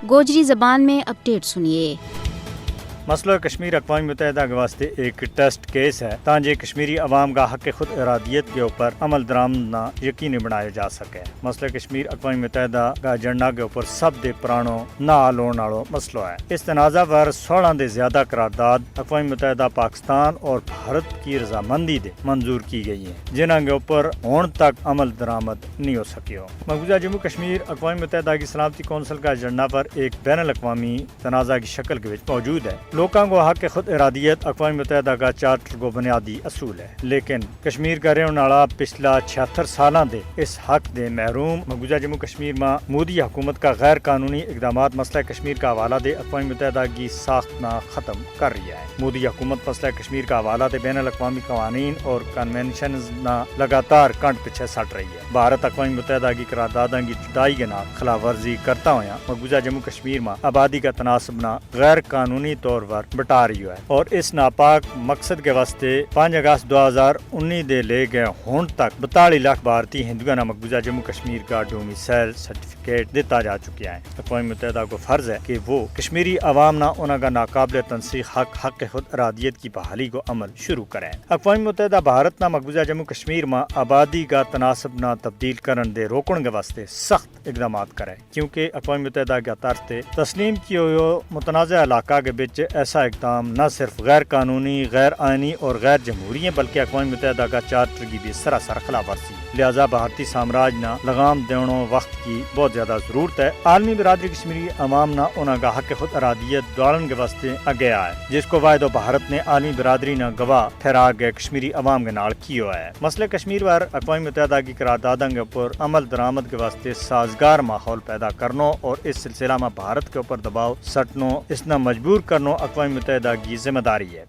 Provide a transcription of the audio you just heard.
गोजरी ज़बान में अपडेट सुनिए। मसला कश्मीर अक़वाम मुत्तहिदा के वास्ते एक टेस्ट केस है ताकि कश्मीरी अवाम का हक़ खुद इरादियत के ऊपर अमल दरामद यकीनी बनाया जा सके। मसला कश्मीर अक़वाम मुत्तहिदा का एजेंडा के ऊपर सब दे पुरानो ना हल होने वाला मसला है। इस तनाज़ा पर 16 दे ज्यादा करारदाद अक़वाम मुत्तहिदा पाकिस्तान और भारत की रजामंदी दे मंजूर की गई है, जिन्हां के ऊपर हुण तक अमल दरामद नहीं हो सकियो। मकबूजा जम्मू कश्मीर अक़वाम मुत्तहिदा की सलामती कौंसिल का एजेंडा पर एक बैनुल अक़वामी तनाज़ा की शक्ल के विच मौजूद है। लोगों को हक खुद इरादियत अक़वाम मुत्तहिदा का चार्टर को बुनियादी असूल है, लेकिन कश्मीर का रहने वाला पिछला 76 साल दे इस हक दे महरूम मकबूजा जम्मू कश्मीर में मोदी हुकूमत का गैर कानूनी इकदाम मसला कश्मीर का हवाला दे अक़वाम मुत्तहिदा की साख्त ना खत्म कर रही है। मोदी हुकूमत मसला कश्मीर का हवाला दे बैनुल अक़वामी कवानीन और कन्वेंशन ना लगातार कंठ पीछे सट रही है। भारत अक़वाम मुत्तहिदा की करारदादा की जुदाई के नाल खिलाफ वर्जी करता हुआ मकबूजा जम्मू कश्मीर में आबादी का तनासब ना गैर कानूनी तौर पर बटा रही है और इस नापाक मकसद के वास्ते 5 अगस्त 2019 दे ले गए हुण तक 42 लाख भारतीय हिंदुओं ने मकबूजा जम्मू कश्मीर का डोमिसाइल सर्टिफिकेट दिता जा चुका है। अक़वाम मुत्तहिदा को फर्ज है कि वो कश्मीरी अवाम ना उनका नाकाबिल तनसीख हक खुद इरादियत की बहाली को अमल शुरू करें। अक़वाम मुत्तहिदा भारत ना मकबूजा जम्मू कश्मीर में आबादी का तनासब ना तब्दील करन दे रोकण के वास्ते सख्त इकदाम करे, क्योंकि अक़वाम मुत्तहिदा के तरफ से तस्लीम किए मुतनाज़ा इलाका के बिच ऐसा इकदाम न सिर्फ गैर कानूनी, गैर आइनी और गैर जमहूरी है, बल्कि अक़वाम मुत्तहिदा का चार्टर की भी सरासर खिलाफ वर्जी है। लिहाजा भारतीय साम्राज्य ना लगाम देने वक्त की बहुत ज्यादा जरूरत है। आलमी बिरादरी कश्मीरी अवाम ना उनका हक खुद इरादियत दौड़न के वास्ते आगे आए, जिसको वायदो भारत ने आलमी बिरादरी ना गवाह ठहरा गए कश्मीरी अवाम के नाल किया है। मसले कश्मीर पर अक़वाम मुत्तहिदा की करारदादा के ऊपर अमल दरामद के वास्ते साजगार माहौल पैदा करनो और इस सिलसिला में भारत के ऊपर दबाव सटनो, इसना मजबूर करनो अक़वाम मुत्तहिदा की जिम्मेदारी है।